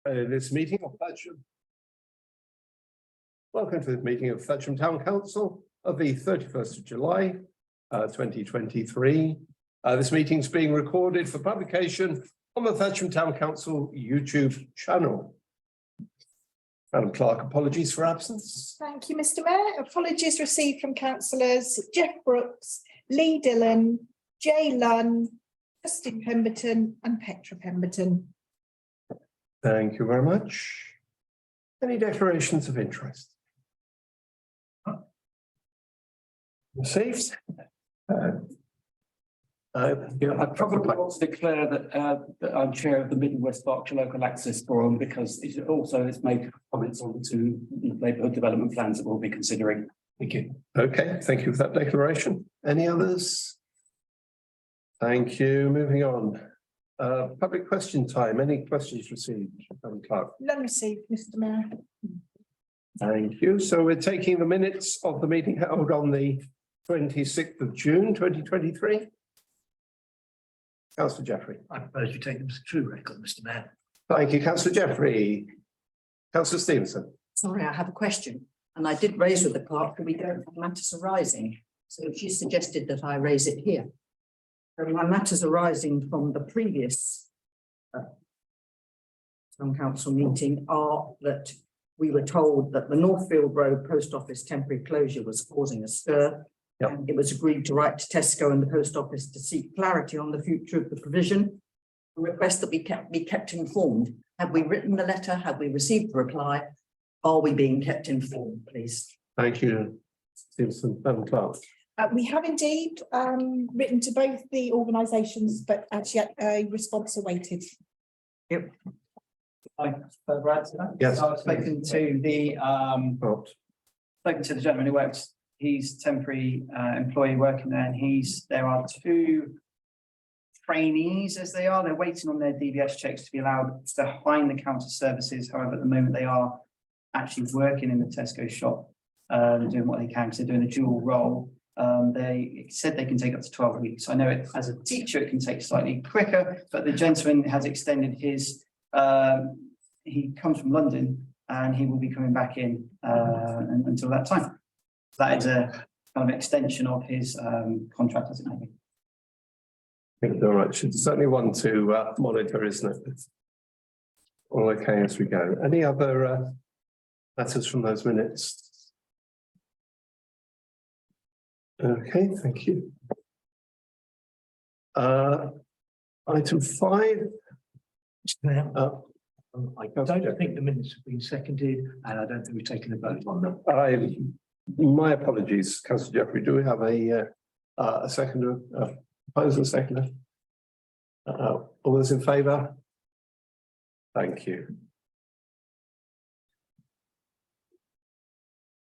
This meeting of Thatcham. Welcome to the meeting of Thatcham Town Council of the 31st of July 2023. This meeting is being recorded for publication on the Thatcham Town Council YouTube channel. Madam Clerk, apologies for absence. Thank you, Mr. Mayor. Apologies received from councillors Jeff Brooks, Lee Dillon, Jay Lunn, Justin Pemberton and Petra Pemberton. Thank you very much. Any declarations of interest? Received? I'd probably want to declare that I'm chair of the Middle West Berkshire Local Access Forum because it's made comments on the neighbourhood development plans that we'll be considering. Thank you. Okay, thank you for that declaration. Any others? Thank you. Moving on. Public question time. Any questions received? Madam Clerk? None received, Mr. Mayor. Thank you. So we're taking the minutes of the meeting held on the 26th of June 2023. Councillor Jeffrey. I propose you take them as a true record, Mr. Mayor. Thank you, Councillor Jeffrey. Councillor Stevenson. Sorry, I have a question, and I did raise with the clerk that we don't have matters arising. So she suggested that I raise it here. So my matters arising from the previous town council meeting are that we were told that the Northfield Road Post Office temporary closure was causing a stir. Yep. And it was agreed to write to Tesco and the post office to seek clarity on the future of the provision. A request that we be kept informed. Have we written the letter? Have we received the reply? Are we being kept informed, please? Thank you, Stevenson. Madam Clerk. We have indeed written to both the organisations, but actually a response awaited. Yep. Further add to that? Yes. I've spoken to the gentleman who works. He's temporary employee working there, and there are two trainees as they are. They're waiting on their DBS checks to be allowed to find the counter services. However, at the moment they are actually working in the Tesco shop, doing what they can because they're doing a dual role. They said they can take up to 12 weeks. I know it as a teacher, it can take slightly quicker, but the gentleman has extended his, he comes from London and he will be coming back in until that time. So that is a kind of extension of his contract as it may be. Thank you very much. It's certainly one to monitor, isn't it? It's all okay as we go. Any other matters from those minutes? Okay, thank you. Item 5. I don't think the minutes have been seconded, and I don't think we've taken a vote on them. My apologies, Councillor Jeffrey. Do we have a seconder? Proposal seconder? All those in favour? Thank you.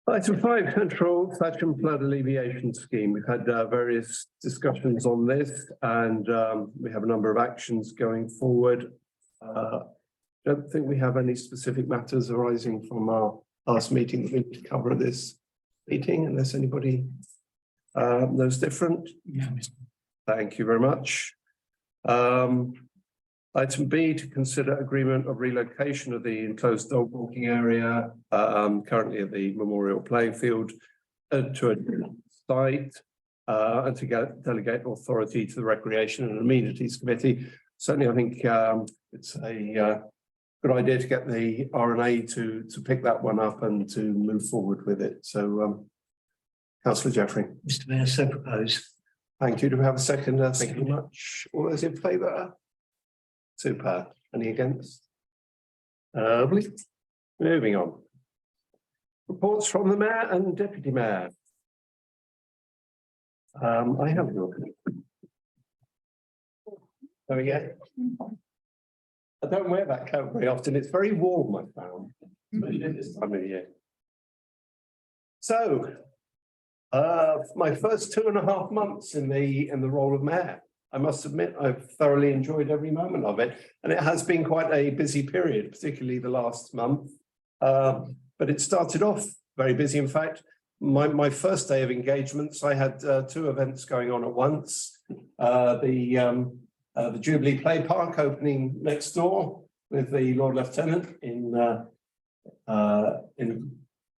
Item 5, Central Thatcham Flood Alleviation Scheme. We've had various discussions on this, and we have a number of actions going forward. Don't think we have any specific matters arising from our last meeting that we need to cover at this meeting, unless anybody knows different. Yeah, Mr. Thank you very much. Item B, to consider agreement of relocation of the enclosed dog walking area currently at the Memorial Playing Field to a site and to delegate authority to the Recreation and Amenities Committee. Certainly, I think it's a good idea to get the RNA to pick that one up and to move forward with it. So, Councillor Jeffrey. Mr. Mayor, so propose. Thank you. Do we have a second? Thank you very much. All those in favour? Super. Any against? Moving on. Reports from the Mayor and Deputy Mayor. I have your. There we go. I don't wear that coat very often. It's very warm, I found, especially at this time of year. So, my first 2.5 months in the role of mayor, I must admit I've thoroughly enjoyed every moment of it, and it has been quite a busy period, particularly the last month. But it started off very busy. In fact, my first day of engagements, I had 2 events going on at once. The Jubilee Play Park opening next door, with the Lord Lieutenant in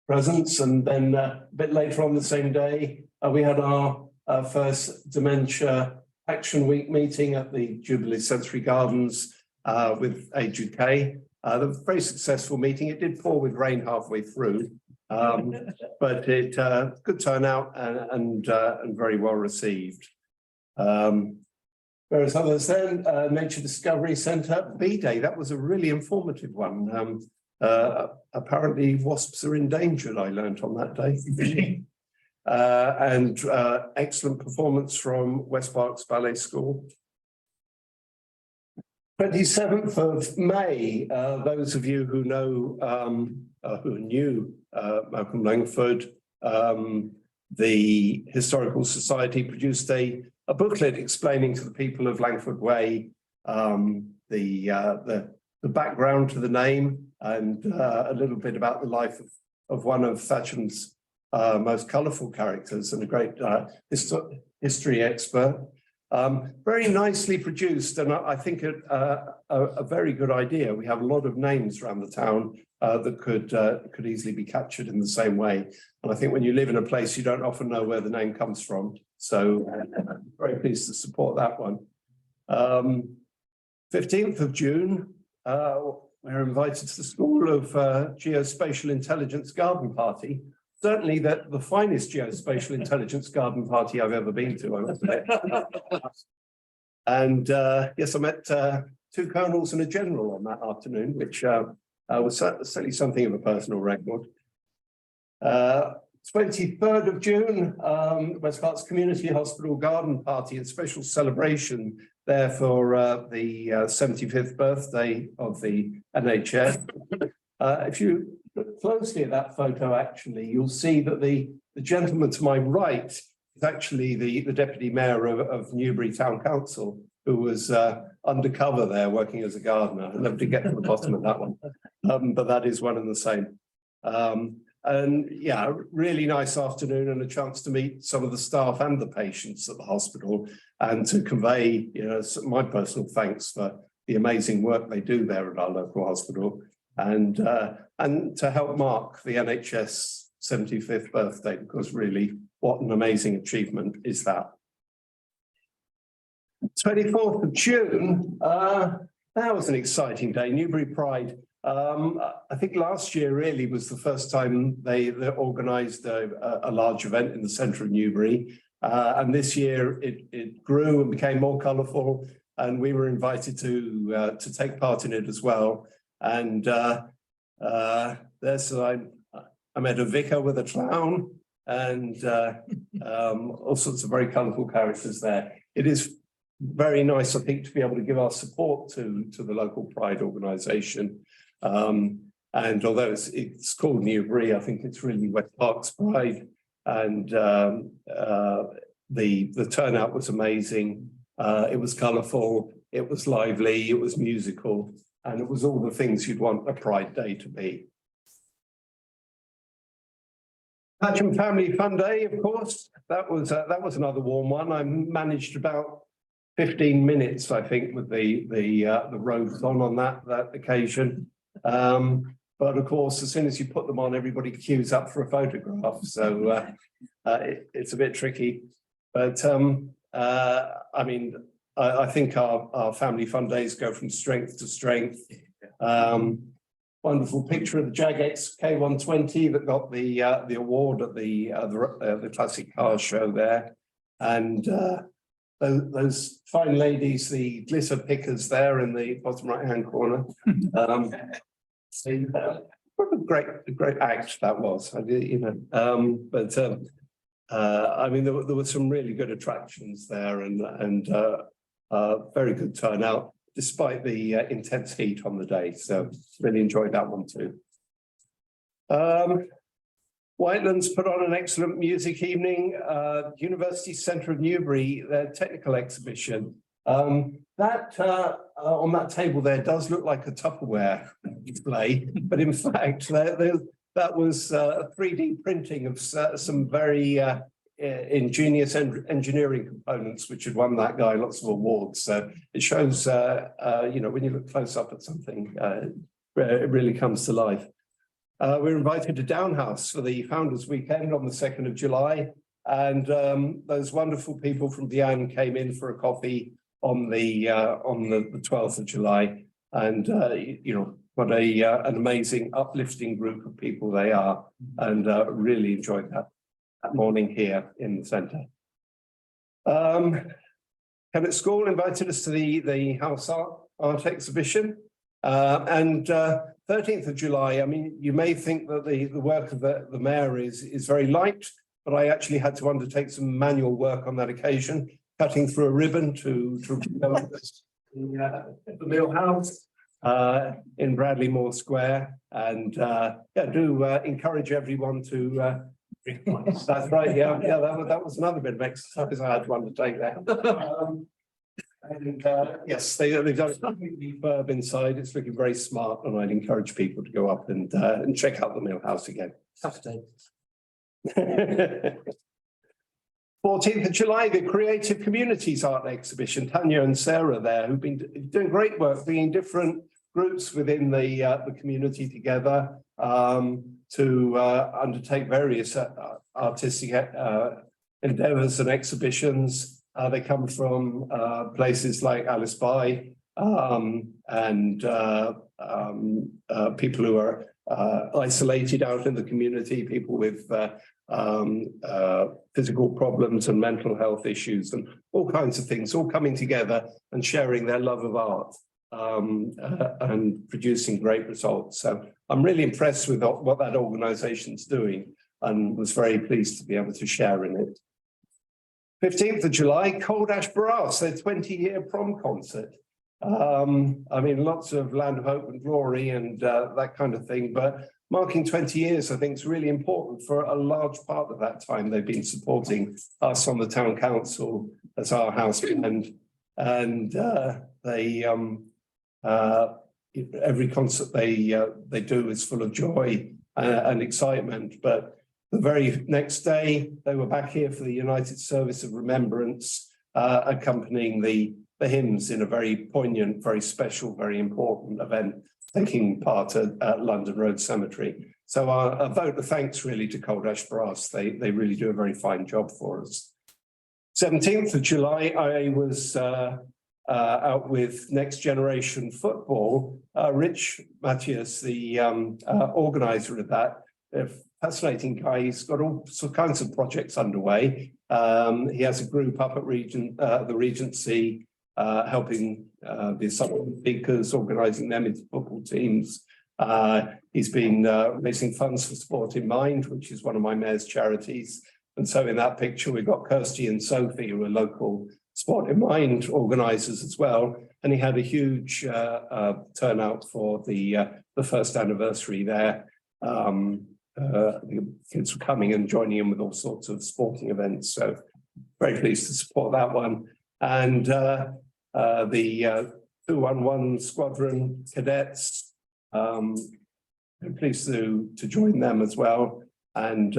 presence, and then a bit later on the same day, we had our first Dementia Action Week meeting at the Jubilee Sensory Gardens with Aged K. A very successful meeting. It did pour with rain halfway through, but it good turnout and very well received. Whereas others then, Nature Discovery Centre, B-Day, that was a really informative one. Apparently wasps are endangered, I learned on that day. And excellent performance from West Berks Ballet School. 27th of May, those of you who know, who knew Malcolm Langford, the Historical Society produced a booklet explaining to the people of Langford Way the background to the name and a little bit about the life of one of Thatcham's most colourful characters and a great history expert. Very nicely produced, and I think a very good idea. We have a lot of names around the town that could easily be captured in the same way. And I think when you live in a place, you don't often know where the name comes from. So very pleased to support that one. 15th of June, we're invited to the School of Geospatial Intelligence Garden Party. Certainly the finest geospatial intelligence garden party I've ever been to, I must say. And yes, I met two colonels and a general on that afternoon, which was certainly something of a personal record. 23rd of June, West Berks Community Hospital Garden Party and special celebration there for the 75th birthday of the NHS. If you look closely at that photo, actually, you'll see that the gentleman to my right is actually the Deputy Mayor of Newbury Town Council, who was undercover there working as a gardener. I never did get to the bottom of that one, but that is one and the same. And yeah, really nice afternoon and a chance to meet some of the staff and the patients at the hospital and to convey, you know, my personal thanks for the amazing work they do there at our local hospital. And to help mark the NHS 75th birthday, because really what an amazing achievement is that. 24th of June, that was an exciting day, Newbury Pride. I think last year really was the first time they organised a large event in the centre of Newbury. And this year it grew and became more colourful, and we were invited to take part in it as well. And there's I met a vicar with a clown and all sorts of very colourful characters there. It is very nice, I think, to be able to give our support to the local Pride organisation. And although it's called Newbury, I think it's really West Berks Pride. And the turnout was amazing. It was colourful, it was lively, it was musical. And it was all the things you'd want a Pride Day to be. Thatcham Family Fun Day, of course, that was another warm one. I managed about 15 minutes, I think, with the robes on that occasion. But of course, as soon as you put them on, everybody queues up for a photograph. So it's a bit tricky. But I mean, I think our family fun days go from strength to strength. Wonderful picture of the Jagex K120 that got the award at the classic car show there, and those fine ladies, the glitter pickers there in the bottom right hand corner. What a great act that was, you know. I mean, there were some really good attractions there, and very good turnout, despite the intense heat on the day. So really enjoyed that one too. Whitelands put on an excellent music evening. University Centre of Newbury, their technical exhibition. That on that table there does look like a Tupperware display, but in fact that was 3D printing of some very ingenious engineering components, which had won that guy lots of awards. So it shows, you know, when you look close up at something, it really comes to life. We're invited to Downhouse for the Founders Weekend on the 2nd of July. And those wonderful people from Deane came in for a coffee on the 12th of July. And, you know, what an amazing uplifting group of people they are, and really enjoyed that morning here in the centre. Kennett School invited us to the house art exhibition, and 13th of July. I mean, you may think that the work of the mayor is very light, but I actually had to undertake some manual work on that occasion, cutting through a ribbon to the Mill House in Bradley Moor Square, and yeah, do encourage everyone to. That's right. Yeah, that was another bit of exercise I had to undertake there. And yes, they've done something refurb inside. It's looking very smart, and I'd encourage people to go up and check out the Mill House again. Saturday. 14th of July, the Creative Communities Art Exhibition. Tanya and Sarah there, who've been doing great work, bringing different groups within the community together to undertake various artistic endeavours and exhibitions. They come from places like Alice By and people who are isolated out in the community, people with physical problems and mental health issues and all kinds of things, all coming together and sharing their love of art and producing great results. So I'm really impressed with what that organisation's doing, and was very pleased to be able to share in it. 15th of July, Cold Ash Brass, their 20-year prom concert. I mean, lots of Land of Hope and Glory and that kind of thing, but marking 20 years, I think, is really important. For a large part of that time, they've been supporting us on the town council as our house band, and every concert they do is full of joy and excitement. But the very next day, they were back here for the United Service of Remembrance, accompanying the hymns in a very poignant, very special, very important event taking part at London Road Cemetery. So a vote of thanks really to Cold Ash Brass. They really do a very fine job for us. 17th of July, I was out with Next Generation Football. Rich Matthias, the organizer of that, a fascinating guy. He's got all kinds of projects underway. He has a group up at the Regency, helping the asylum seekers, organising them into football teams. He's been raising funds for Sport in Mind, which is one of my mayor's charities. And so in that picture, we've got Kirsty and Sophie, who are local Sport in Mind organisers as well. And he had a huge turnout for the first anniversary there. The kids were coming and joining in with all sorts of sporting events. So very pleased to support that one. And the 211 Squadron Cadets, I'm pleased to join them as well. And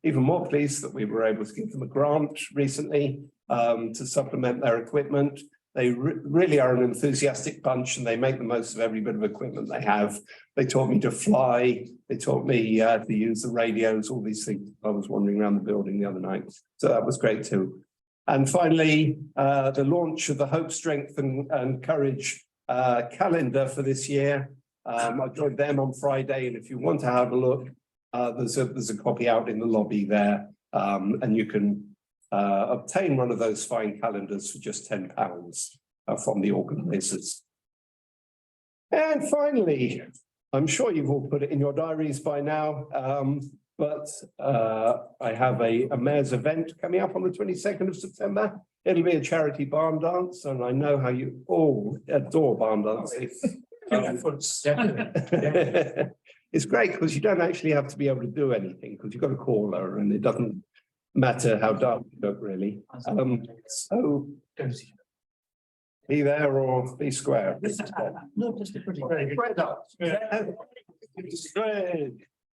even more pleased that we were able to give them a grant recently to supplement their equipment. They really are an enthusiastic bunch, and they make the most of every bit of equipment they have. They taught me to fly. They taught me to use the radios, all these things. I was wandering around the building the other night. So that was great too. And finally, the launch of the Hope, Strength and Courage calendar for this year. I joined them on Friday, and if you want to have a look, there's a copy out in the lobby there, and you can obtain one of those fine calendars for just £10 from the organisers. And finally, I'm sure you've all put it in your diaries by now, but I have a mayor's event coming up on the 22nd of September. It'll be a charity barn dance, and I know how you all adore barn dancing. It's great because you don't actually have to be able to do anything, because you've got a caller and it doesn't matter how dark you look, really. So be there or be square. No, just a pretty.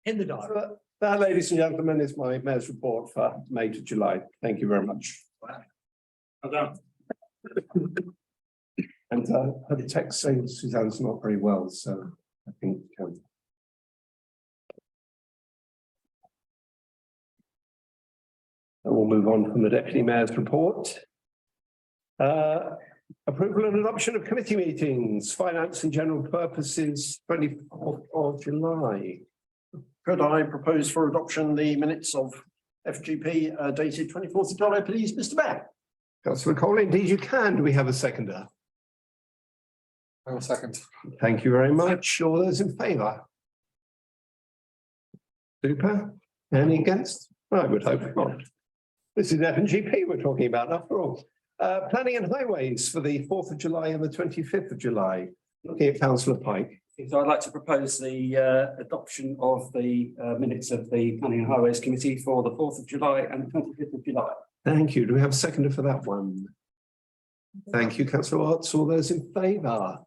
in the diary. That, ladies and gentlemen, is my mayor's report for May to July. Thank you very much. Well done. And I had a text saying Suzanne's not very well, so I think. And we'll move on from the deputy mayor's report. Approval and adoption of committee meetings, finance and general purposes, 24th of July. Could I propose for adoption the minutes of FGP dated 24th of July, please, Mr. Mayor? Councillor Cole, indeed you can. Do we have a seconder? I will second. Thank you very much. All those in favour? Super. Any against? I would hope not. This is FGP we're talking about after all. Planning and highways for the 4th of July and the 25th of July. Looking at Councillor Pike. So I'd like to propose the adoption of the minutes of the Planning and Highways Committee for the 4th of July and 25th of July. Thank you. Do we have a seconder for that one? Thank you, Councillor Watts. All those in favour?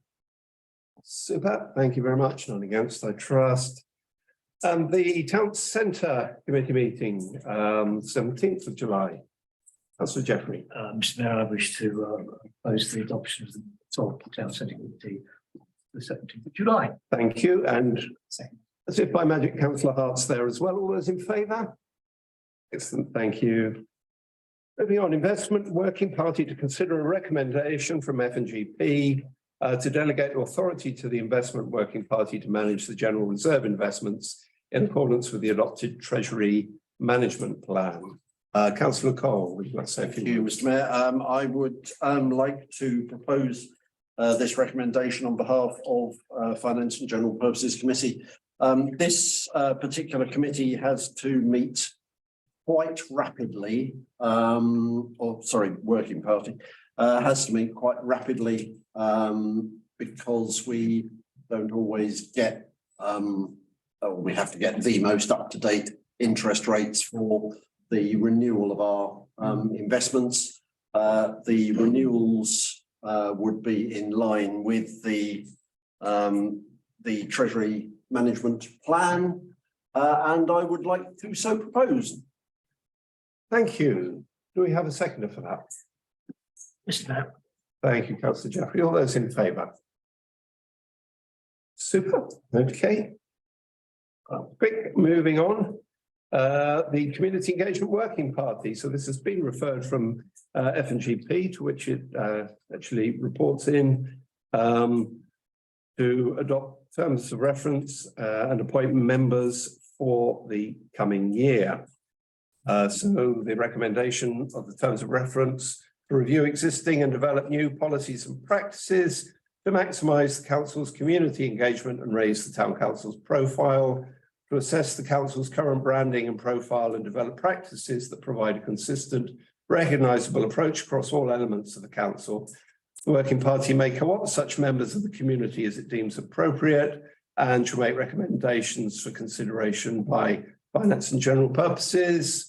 Super. Thank you very much. None against, I trust. The Town Centre Committee meeting, 17th of July. Councillor Jeffrey. Mr. Mayor, I wish to propose the adoption of the Town Centre Committee the 17th of July. Thank you. And Second. as if by magic, Councillor Hart's there as well. All those in favour? Excellent. Thank you. Moving on, investment working party to consider a recommendation from F&GP to delegate authority to the investment working party to manage the general reserve investments in accordance with the adopted Treasury Management Plan. Councillor Cole, would you like to say a few Thank you, words? Mr. Mayor. I would like to propose this recommendation on behalf of Finance and General Purposes Committee. This particular committee has to meet quite rapidly, working party has to meet quite rapidly because we don't always get, we have to get the most up-to-date interest rates for the renewal of our investments. The renewals would be in line with the Treasury Management Plan, and I would like to so propose. Thank you. Do we have a seconder for that? Mr. Mayor. Thank you, Councillor Jeffrey. All those in favour? Super. Okay. Quick, moving on. The Community Engagement Working Party. So this has been referred from F&GP, to which it actually reports in to adopt terms of reference and appoint members for the coming year. So the recommendation of the terms of reference to review existing and develop new policies and practices to maximise the council's community engagement and raise the town council's profile, to assess the council's current branding and profile and develop practices that provide a consistent, recognisable approach across all elements of the council. The working party may co-opt such members of the community as it deems appropriate and shall make recommendations for consideration by Finance and General Purposes.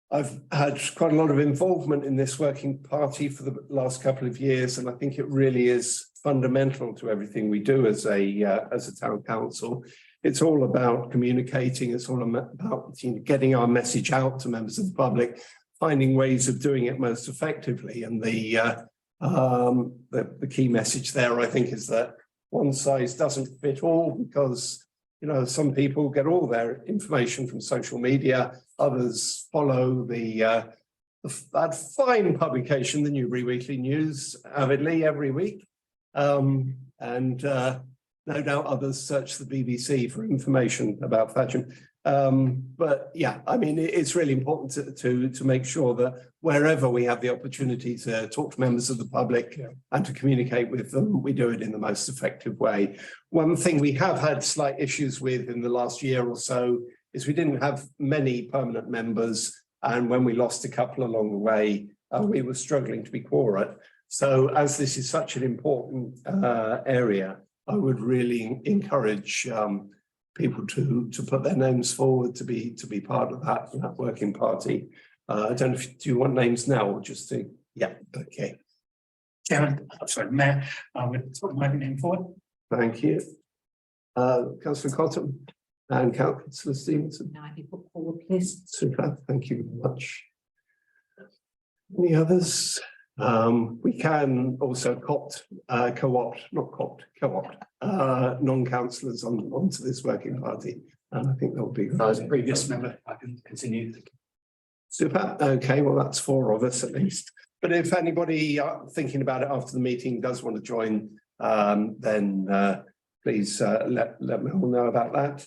I've had quite a lot of involvement in this working party for the last couple of years, and I think it really is fundamental to everything we do as a town council. It's all about communicating. It's all about getting our message out to members of the public, finding ways of doing it most effectively. And the key message there, I think, is that one size doesn't fit all, because some people get all their information from social media, others follow that fine publication, the Newbury Weekly News, avidly every week. And no doubt others search the BBC for information about Thatcham. But yeah, I mean, it's really important to make sure that wherever we have the opportunity to talk to members of the public and to communicate with them, we do it in the most effective way. One thing we have had slight issues with in the last year or so is we didn't have many permanent members. And when we lost a couple along the way, we were struggling to be quorate. So as this is such an important area, I would really encourage people to put their names forward to be part of that working party. I don't know if do you want names now or just to, yeah, okay. Chairman, sorry, Mayor, I would put my name forward. Thank you. Councillor Cotton and Councillor Stevenson. Now, if you put forward, please. Super, thank you very much. Any others? We can also co-opt, non-councillors onto this working party. And I think that will be. As a previous member, I can continue. Super, okay, well, that's 4 of us at least. But if anybody thinking about it after the meeting does want to join, then please let me all know about that.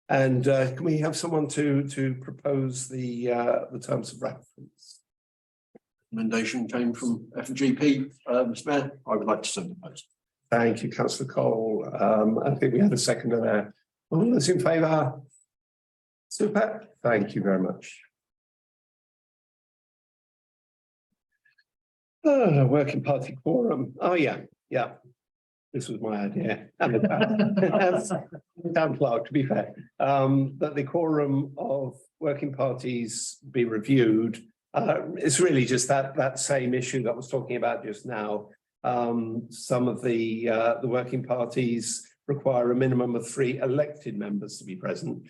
And can we have someone to propose the terms of reference? Recommendation came from FGP, Mr. Mayor. I would like to send the post. Thank you, Councillor Cole. I think we had a seconder there. All those in favour? Super, thank you very much. Working party quorum. Oh, yeah. This was my idea. And the town clerk, to be fair, that the quorum of working parties be reviewed. It's really just that same issue that I was talking about just now. Some of the working parties require a minimum of 3 elected members to be present.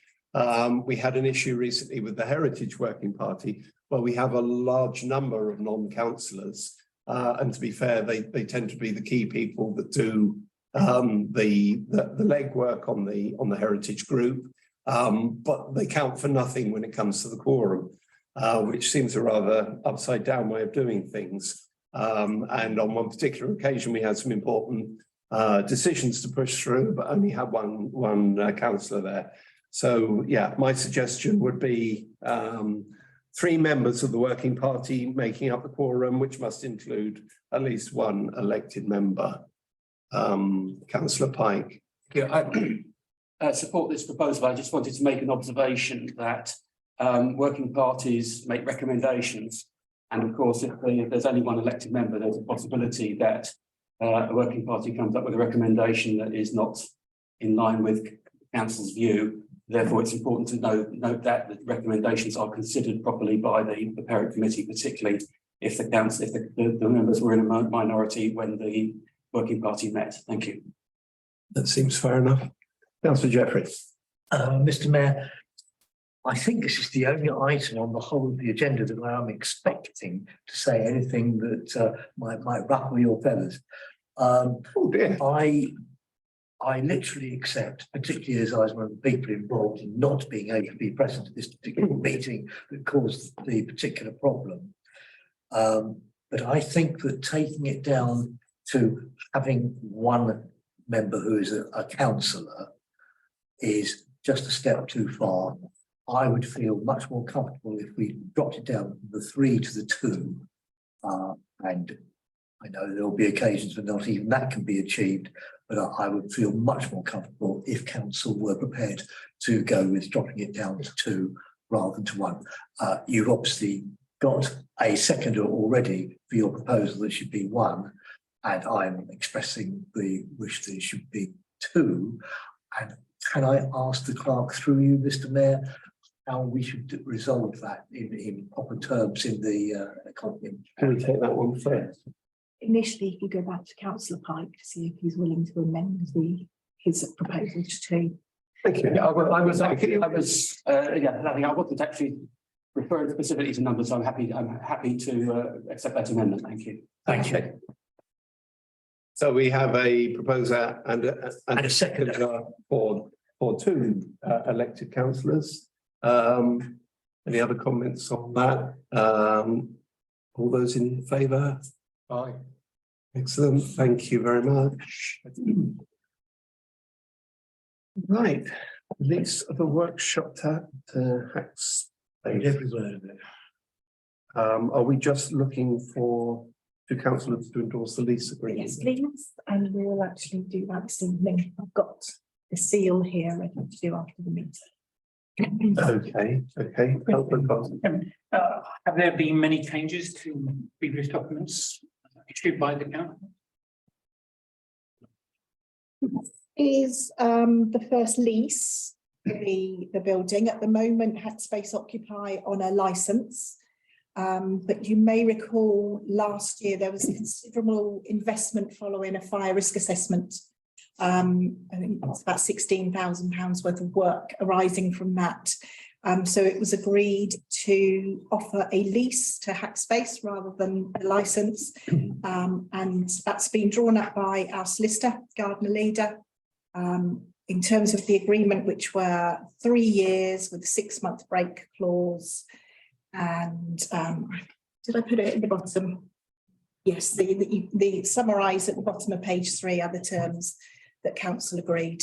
We had an issue recently with the Heritage Working Party, where we have a large number of non-councillors. And to be fair, they tend to be the key people that do the legwork on the heritage group, but they count for nothing when it comes to the quorum, which seems a rather upside down way of doing things. And on one particular occasion, we had some important decisions to push through, but only had one councillor there. So yeah, my suggestion would be 3 members of the working party making up the quorum, which must include at least 1 elected member. Councillor Pike. Yeah, I support this proposal. I just wanted to make an observation that working parties make recommendations. And of course, if there's only 1 elected member, there's a possibility that a working party comes up with a recommendation that is not in line with council's view. Therefore, it's important to note that the recommendations are considered properly by the parent committee, particularly if the council, if the members were in a minority when the working party met. Thank you. That seems fair enough. Councillor Jeffries. Mr. Mayor, I think this is the only item on the whole of the agenda that I am expecting to say anything that might ruffle your feathers. Oh dear. I literally accept, particularly as I was one of the people involved in not being able to be present at this particular meeting that caused the particular problem. But I think that taking it down to having 1 member who is a councillor is just a step too far. I would feel much more comfortable if we dropped it down from the 3 to the 2. And I know there will be occasions when not even that can be achieved, but I would feel much more comfortable if council were prepared to go with dropping it down to 2 rather than to 1. You've obviously got a seconder already for your proposal that should be 1, and I'm expressing the wish that it should be 2. And can I ask the clerk through you, Mr. Mayor, how we should resolve that in proper terms in the economy? Can we take that one first? Initially, if you go back to Councillor Pike to see if he's willing to amend his proposal to 2. Thank you. Yeah, I wasn't actually referring specifically to numbers. So I'm happy to accept that amendment. Thank you. Thank you. So we have a proposer and a seconder for 2 elected councillors. Any other comments on that? All those in favour? Aye. Excellent, thank you very much. Right, lease of a workshop at Hackspace. Everywhere. Are we just looking for 2 councillors to endorse the lease agreement? Yes, please, and we will actually do that this evening. I've got the seal here ready to do after the meeting. Okay. Have there been many changes to previous documents issued by the council? Is the first lease for the building. At the moment, Hackspace occupy on a licence. But you may recall last year there was a considerable investment following a fire risk assessment I think it's about £16,000 worth of work arising from that. So it was agreed to offer a lease to Hackspace rather than a licence. And that's been drawn up by our solicitor, Gardner Leader. In terms of the agreement, which were 3 years with a 6-month break clause. And did I put it at the bottom? Yes, the summarised at the bottom of page 3 are the terms that council agreed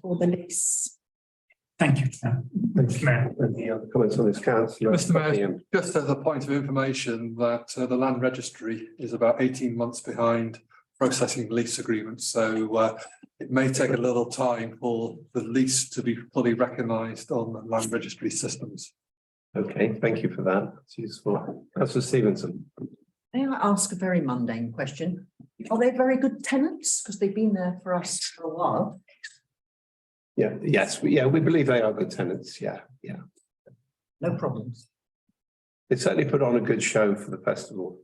for the lease. Thank you, Chair. Any other comments on this, councillor? Mr. Mayor, just as a point of information that the land registry is about 18 months behind processing lease agreements. So it may take a little time for the lease to be fully recognised on the land registry systems. Okay, thank you for that. It's useful. Councillor Stevenson. May I ask a very mundane question? Are they very good tenants? Because they've been there for us for a while. Yeah, yes, we believe they are good tenants. Yeah. No problems. They certainly put on a good show for the festival.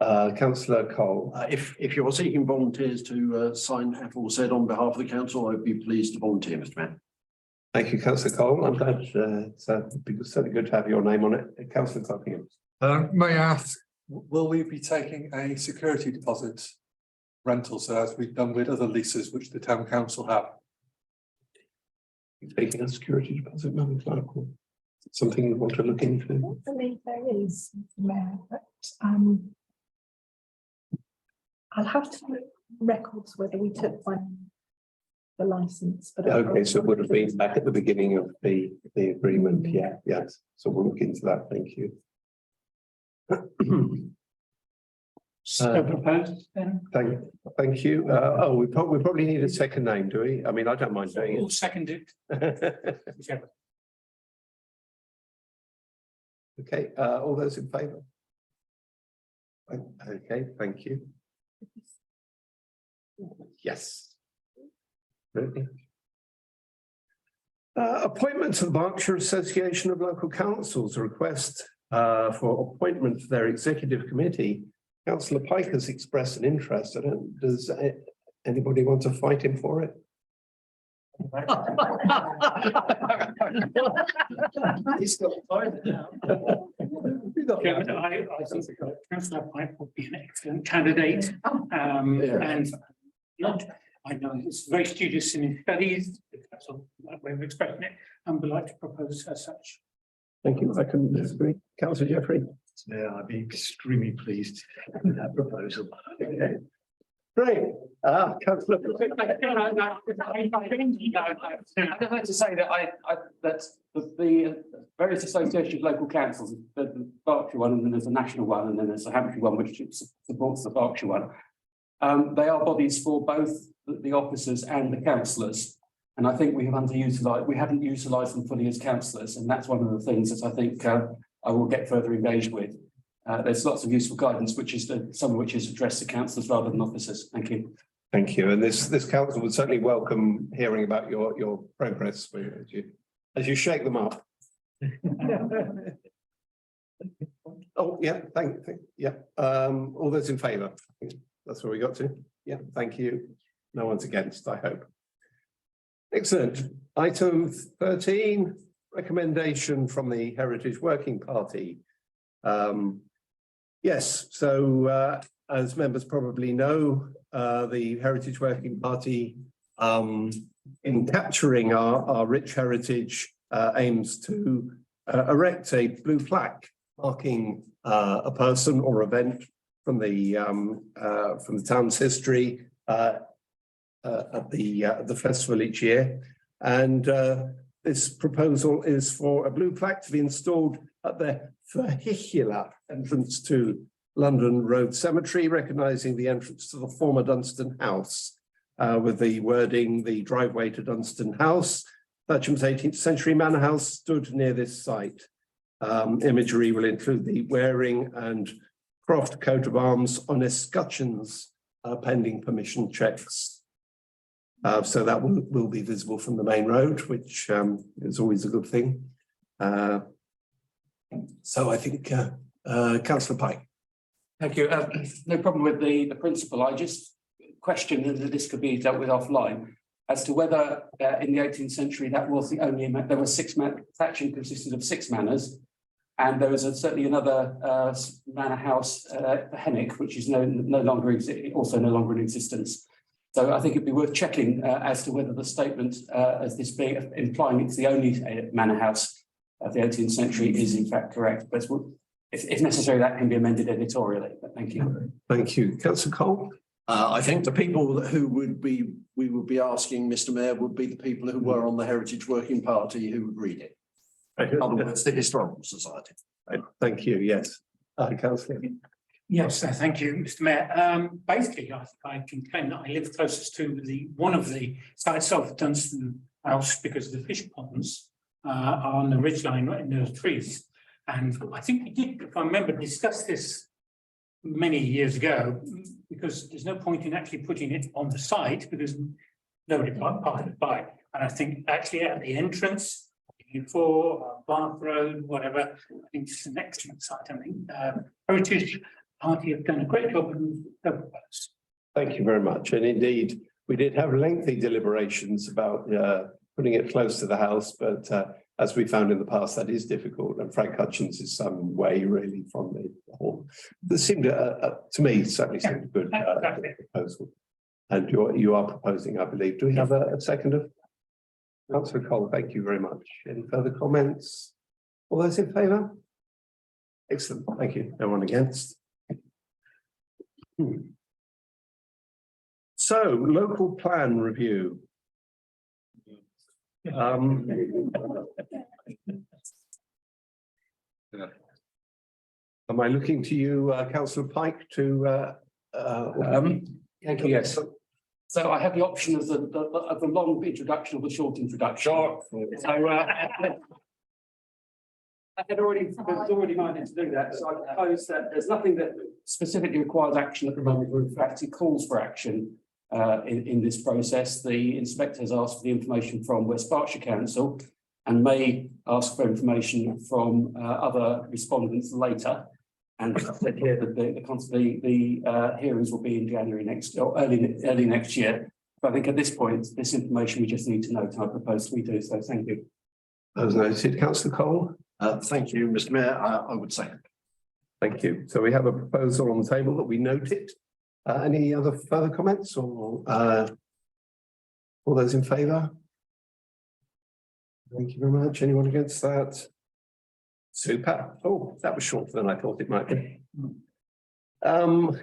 Councillor Cole. If you're seeking volunteers to sign aforesaid on behalf of the council, I'd be pleased to volunteer, Mr. Mayor. Thank you, Councillor Cole. I'm glad it's certainly good to have your name on it. Councillor Cockingham. May I ask, will we be taking a security deposit rental, so as we've done with other leases which the town council have? Taking a security deposit, Madam Clerk, or something you want to look into? I believe there is, Mayor, but I'll have to look records whether we took one the licence. But Okay, so it would have been back at the beginning of the agreement. Yeah, yes. So we'll look into that. Thank you. So proposed then? Thank you. We probably need a second name, do we? I mean, I don't mind doing We'll second it. it. Whichever. Okay, all those in favour? Okay, thank you. Yes. Really? Appointment to the Berkshire Association of Local Councils, a request for appointment to their executive committee. Councillor Pike has expressed an interest. Does anybody want to fight him for it? He's got fired now. Chairman, I think Councillor Pike would be an excellent candidate. And I know he's very studious in his studies, if that's a way of expressing it, and would like to propose as such. Thank you. I couldn't disagree. Councillor Jeffrey. Yeah, I'd be extremely pleased with that proposal. Okay. Great. Councillor. I'd like to say that that the various associations of local councils, the Berkshire one, and then there's a national one, and then there's a Hampshire one, which supports the Berkshire one. They are bodies for both the officers and the councillors. And I think we haven't utilised them fully as councillors. And that's one of the things that I think I will get further engaged with. There's lots of useful guidance, some of which is addressed to councillors rather than officers. Thank you. Thank you. And this council would certainly welcome hearing about your progress as you shake them up. Oh, yeah, yeah. All those in favour? That's where we got to. Yeah, thank you. No one's against, I hope. Excellent. Item 13, recommendation from the Heritage Working Party. Yes, so as members probably know, the Heritage Working Party, in capturing our rich heritage, aims to erect a blue plaque marking a person or event from the town's history at the festival each year. And this proposal is for a blue plaque to be installed at the vehicular entrance to London Road Cemetery, recognising the entrance to the former Dunstan House, with the wording, the driveway to Dunstan House. Thatcham's 18th century manor house stood near this site. Imagery will include the wearing and Croft coat of arms on escutcheons pending permission checks. So that will be visible from the main road, which is always a good thing. So I think Councillor Pike. Thank you. No problem with the principle. question, and this could be dealt with offline, as to whether in the 18th century that was the only, there were Thatcham consisted of 6 manors, and there was certainly another manor house, Hennick, which is no longer also no longer in existence. So I think it'd be worth checking as to whether the statement as this being implying it's the only manor house of the 18th century is in fact correct. But if necessary, that can be amended editorially. But thank you. Thank you. Councillor Cole? I think the people who we would be asking, Mr. Mayor, would be the people who were on the Heritage Working Party who would read it. In other words, the Historical Society. Thank you. Yes. Councillor. Yes, thank you, Mr. Mayor. Basically, I can claim that I live closest to one of the sites of Dunstan House because the fish ponds are on the ridgeline right in those trees. And I think we did, if I remember, discuss this many years ago, because there's no point in actually putting it on the site because nobody passed it by. And I think actually at the entrance, before Bath Road, whatever, I think it's an excellent site. I think Heritage Party have done a great job in those. Thank you very much. And indeed, we did have lengthy deliberations about putting it close to the house, but as we found in the past, that is difficult. And Frank Hutchins is some way really from the whole. This seemed to me certainly seemed a good proposal. And you are proposing, I believe. Do we have a seconder? Councillor Cole, thank you very much. Any further comments? All those in favour? Excellent. Thank you. No one against. So, local plan review. Am I looking to you, Councillor Pike, to? Thank you. Yes. So I have the option of the long introduction or the short introduction. Sure. So I had already minded to do that. So I propose that there's nothing that specifically requires action at the moment. In fact, it calls for action in this process. The inspector has asked for the information from West Berkshire Council and may ask for information from other respondents later. And I said here that the hearings will be in January next or early next year. But I think at this point, this information we just need to know. I propose we do so. Thank you. As noted, Councillor Cole. Thank you, Mr. Mayor. I would say. Thank you. So we have a proposal on the table that we noted. Any other further comments or all those in favour? Thank you very much. Anyone against that? Super. Oh, that was shorter than I thought it might be. Item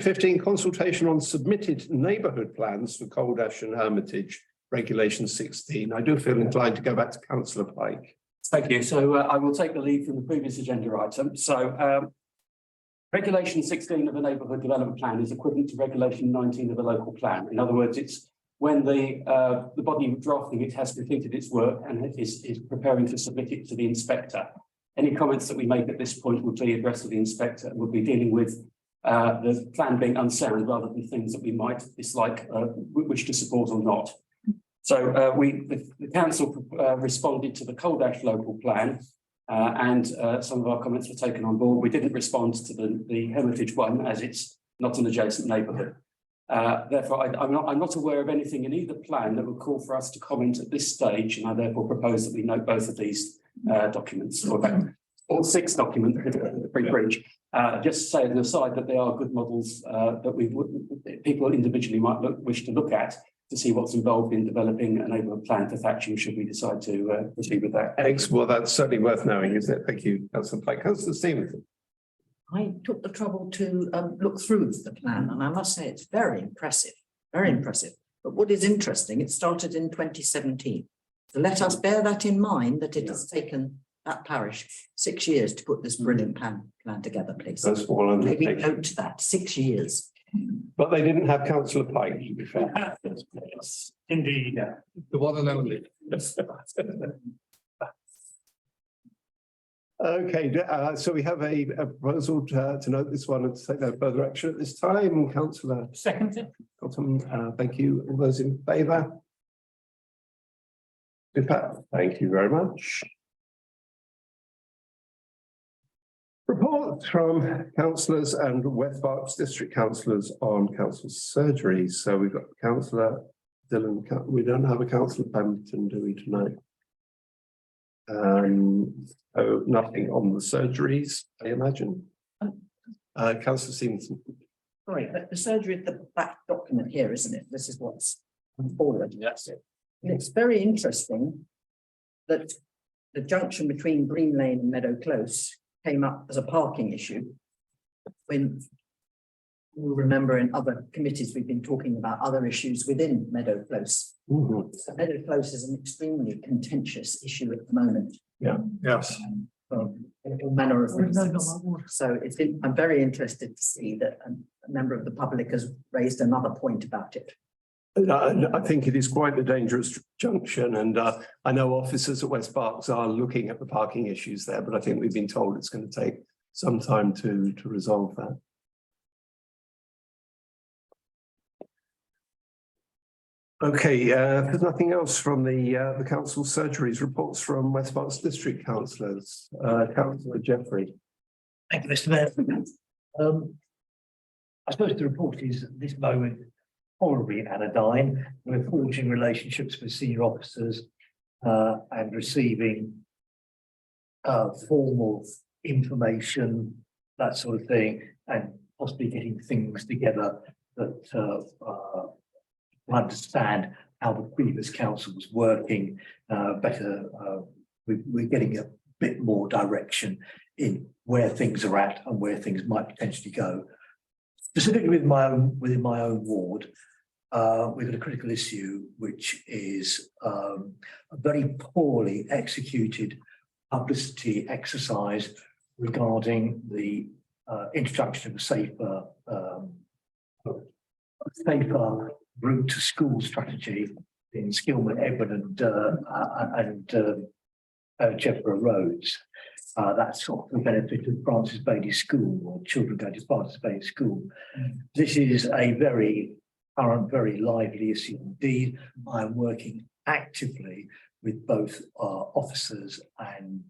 15, consultation on submitted neighbourhood plans for Coldash and Hermitage, Regulation 16. I do feel inclined to go back to Councillor Pike. Thank you. So I will take the lead from the previous agenda item. So Regulation 16 of the Neighbourhood Development Plan is equivalent to Regulation 19 of the local plan. In other words, it's when the body drafting it has completed its work and is preparing to submit it to the inspector. Any comments that we make at this point will be addressed to the inspector and will be dealing with the plan being unsound rather than things that we might dislike, wish to support or not. So the council responded to the Coldash local plan and some of our comments were taken on board. We didn't respond to the Hermitage one as it's not an adjacent neighbourhood. Therefore, I'm not aware of anything in either plan that would call for us to comment at this stage, and I therefore propose that we note both of these documents, or all 6 documents, pre-breach. Just to say as an aside that they are good models that people individually might wish to look at to see what's involved in developing a neighbourhood plan for Thatcham should we decide to proceed with that. Well, that's certainly worth knowing, isn't it? Thank you, Councillor Pike. Councillor Stevenson. I took the trouble to look through the plan, and I must say it's very impressive, very impressive. But what is interesting, it started in 2017. So let us bear that in mind, that it has taken that parish 6 years to put this brilliant plan together, please. That's all Maybe undertaken. note that, 6 years. But they didn't have Councillor Pike, to be fair. Indeed. The one and only. Okay, so we have a proposal to note this one and to take no further action at this time. Councillor Second. Cotton, thank you. All those in favour? Super. Thank you very much. Reports from councillors and West Berks district councillors on council surgeries. So we've got councillor Dylan, we don't have a councillor Pemberton, do we, tonight? So nothing on the surgeries, I imagine. Councillor Stevenson. Sorry, but the surgery is the back document here, isn't it? This is what's forward. That's it. And it's very interesting that the junction between Green Lane and Meadow Close came up as a parking issue. When you remember in other committees, we've been talking about other issues within Meadow Close. Meadow Close is an extremely contentious issue at the moment. Yes. All manner of reasons. So I'm very interested to see that a member of the public has raised another point about it. I think it is quite a dangerous junction, and I know officers at West Berks are looking at the parking issues there, but I think we've been told it's going to take some time to resolve that. Okay, there's nothing else from the council surgeries. Reports from West Berks district councillors. Councillor Jeffrey. Thank you, Mr. Mayor. I suppose the report is at this moment horribly anodyne. We're forging relationships with senior officers and receiving formal information, that sort of thing, and possibly getting things together that understand how the previous council was working better. We're getting a bit more direction in where things are at and where things might potentially go. Specifically within my own ward, we've got a critical issue, which is a very poorly executed publicity exercise regarding the introduction of a safer route to school strategy in Skilman, Edward and Jeffrey Roads. That's sort of the benefit of Francis Bailey School, or children going to Francis Bailey School. This is a very current, very lively issue indeed. I'm working actively with both officers and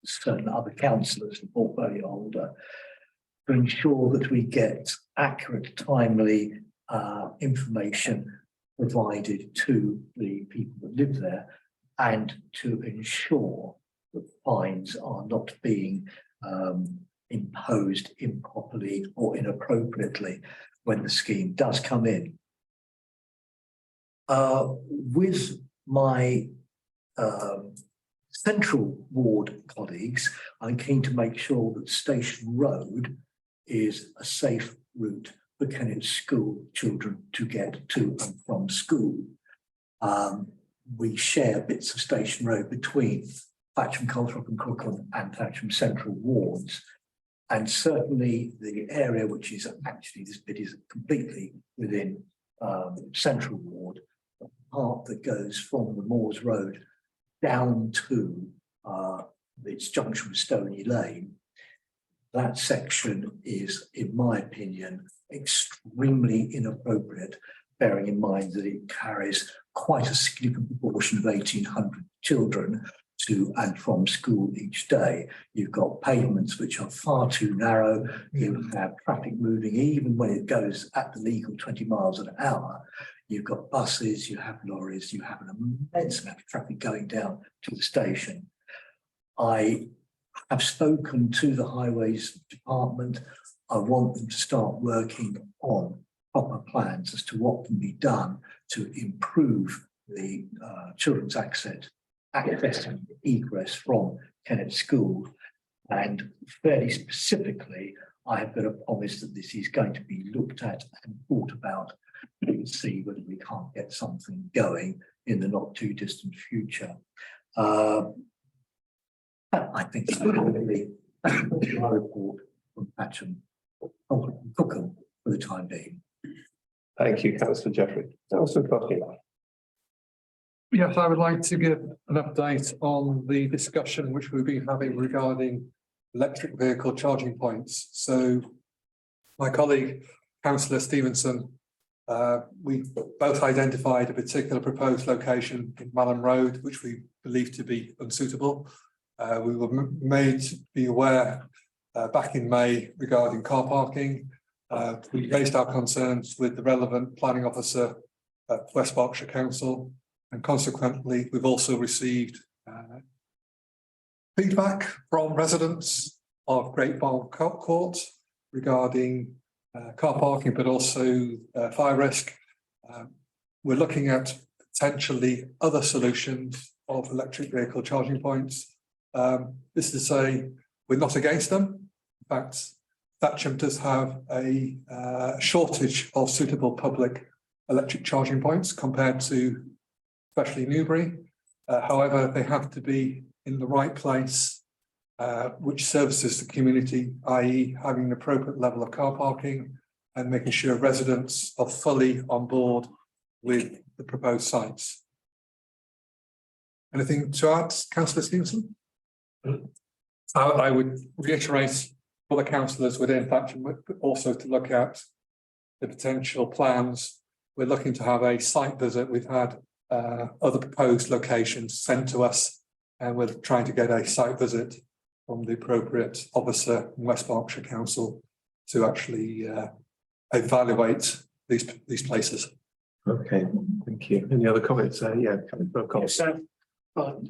certain other councillors and portfolio holder to ensure that we get accurate, timely information provided to the people that live there, and to ensure that fines are not being imposed improperly or inappropriately when the scheme does come in. With my central ward colleagues, I'm keen to make sure that Station Road is a safe route for Kennet School children to get to and from school. We share bits of Station Road between Thatcham, Colthrope and Crookham and Thatcham Central wards. And certainly the area which is actually, this bit is completely within Central Ward, the part that goes from the Moors Road down to its junction with Stony Lane. That section is, in my opinion, extremely inappropriate, bearing in mind that it carries quite a significant proportion of 1,800 children to and from school each day. You've got pavements which are far too narrow. You have traffic moving, even when it goes at the legal 20 miles an hour. You've got buses, you have lorries, you have an immense amount of traffic going down to the station. I have spoken to the highways department. I want them to start working on proper plans as to what can be done to improve the children's access and egress from Kennet School. And fairly specifically, I have got a promise that this is going to be looked at and thought about to see whether we can't get something going in the not too distant future. I think it's probably my report from Thatcham Cookham for the time being. Thank you, Councillor Jeffrey. Councillor Coffey. Yes, I would like to give an update on the discussion which we've been having regarding electric vehicle charging points. So my colleague, Councillor Stevenson, we both identified a particular proposed location in Malham Road, which we believe to be unsuitable. We were made to be aware back in May regarding car parking. We raised our concerns with the relevant planning officer at West Berkshire Council, and consequently, we've also received feedback from residents of Great Barn Court regarding car parking, but also fire risk. We're looking at potentially other solutions of electric vehicle charging points. This is to say, we're not against them. In fact, Thatcham does have a shortage of suitable public electric charging points compared to especially Newbury. However, they have to be in the right place, which services the community, i.e. having an appropriate level of car parking and making sure residents are fully on board with the proposed sites. Anything to add, Councillor Stevenson? I would reiterate for the councillors within Thatcham, but also to look at the potential plans. We're looking to have a site visit. We've had other proposed locations sent to us, and we're trying to get a site visit from the appropriate officer in West Berkshire Council to actually evaluate these places. Okay, thank you. Any other comments? Yeah, Yes, well,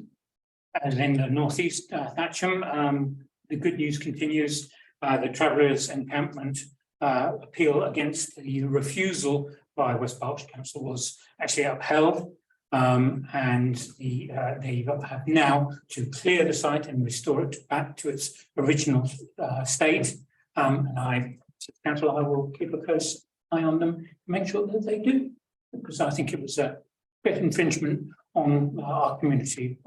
as in the northeast, Thatcham, the good news continues. The travellers' encampment appeal against the refusal by West Berkshire Council was actually upheld. And they have now to clear the site and restore it back to its original state. And Council, I will keep a close eye on them, make sure that they do, because I think it was a great infringement on our community,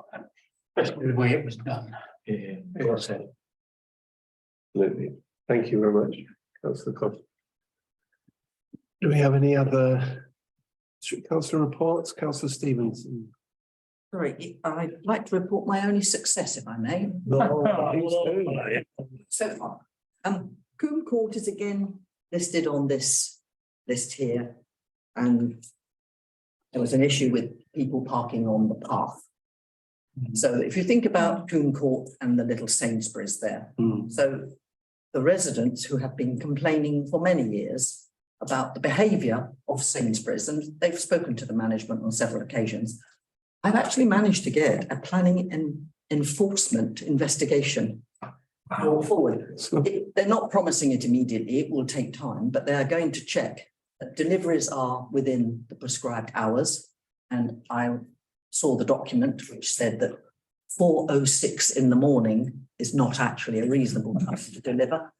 especially the way it was done. Yeah, well said. Absolutely. Thank you very much, Councillor Cobb. Do we have any other councillor reports? Councillor Stevenson. Sorry, I'd like to report my only success, if I may. So far, Coombe Court is again listed on this list here, and there was an issue with people parking on the path. So if you think about Coombe Court and the little Sainsbury's there, so the residents who have been complaining for many years about the behaviour of Sainsbury's, and they've spoken to the management on several occasions, I've actually managed to get a planning and enforcement investigation forward. They're not promising it immediately, it will take time, but they are going to check that deliveries are within the prescribed hours. And I saw the document which said that 4:06 in the morning is not actually a reasonable time to deliver.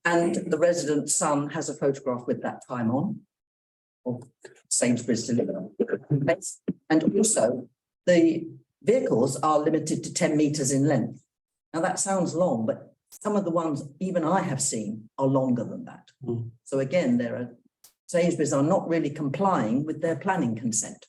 And the resident's son has a photograph with that time on of Sainsbury's delivery. And also the vehicles are limited to 10 metres in length. Now that sounds long, but some of the ones even I have seen are longer than that. So again, Sainsbury's are not really complying with their planning consent.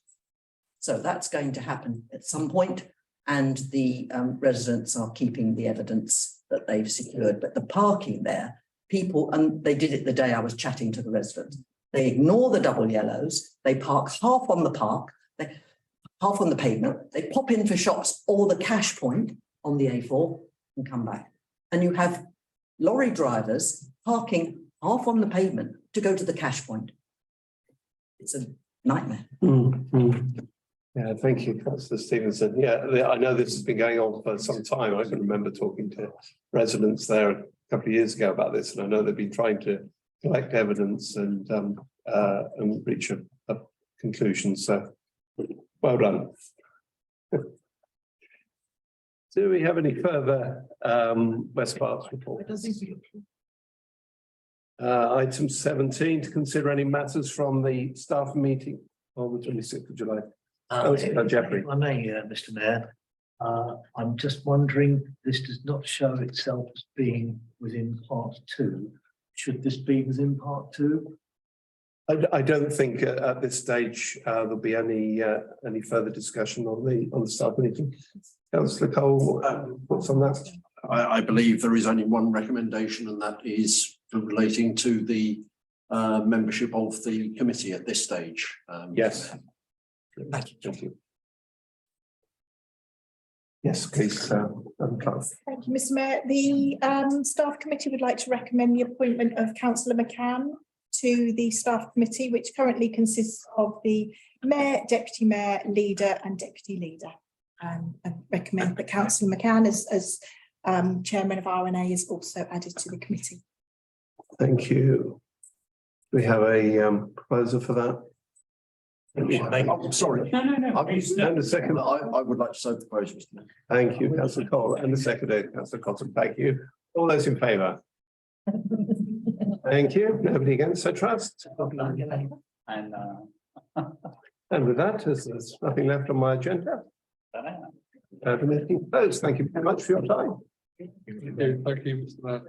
So that's going to happen at some point, and the residents are keeping the evidence that they've secured. But the parking there, people, and they did it the day I was chatting to the residents, they ignore the double yellows, they park half on the park, half on the pavement, they pop in for shops or the cash point on the A4 and come back. And you have lorry drivers parking half on the pavement to go to the cash point. It's a nightmare. Yeah, thank you, Councillor Stevenson. Yeah, I know this has been going on for some time. I can remember talking to residents there a couple of years ago about this, and I know they've been trying to collect evidence and reach a conclusion. So, well done. Do we have any further West Berkshire reports? Item 17, to consider any matters from the staff meeting on the 26th of July. Jeffrey. I may, Mr. Mayor. I'm just wondering, this does not show itself as being within part 2. Should this be within part 2? I don't think at this stage there'll be any further discussion on the staff meeting. Councillor Cole, what's on that? I believe there is only one recommendation, and that is relating to the membership of the committee at this stage. Yes. Thank you. Thank you. Yes, please, Madam Clerk. Thank you, Mr Mayor. The staff committee would like to recommend the appointment of councillor McCann to the staff committee, which currently consists of the mayor, deputy mayor, leader and deputy leader. I recommend that councillor McCann as chairman of RNA is also added to the committee. Thank you. We have a proposer for that. I'm sorry. No. And a second. I would like to so propose, Mr. Mayor. Thank you, councillor Cole, and the second, councillor Cotton. Thank you. All those in favour? Thank you. Nobody against, I trust. And And with that, as there's nothing left on my agenda. The meeting closed. Thank you very much for your time. Thank you, Mr. Mayor.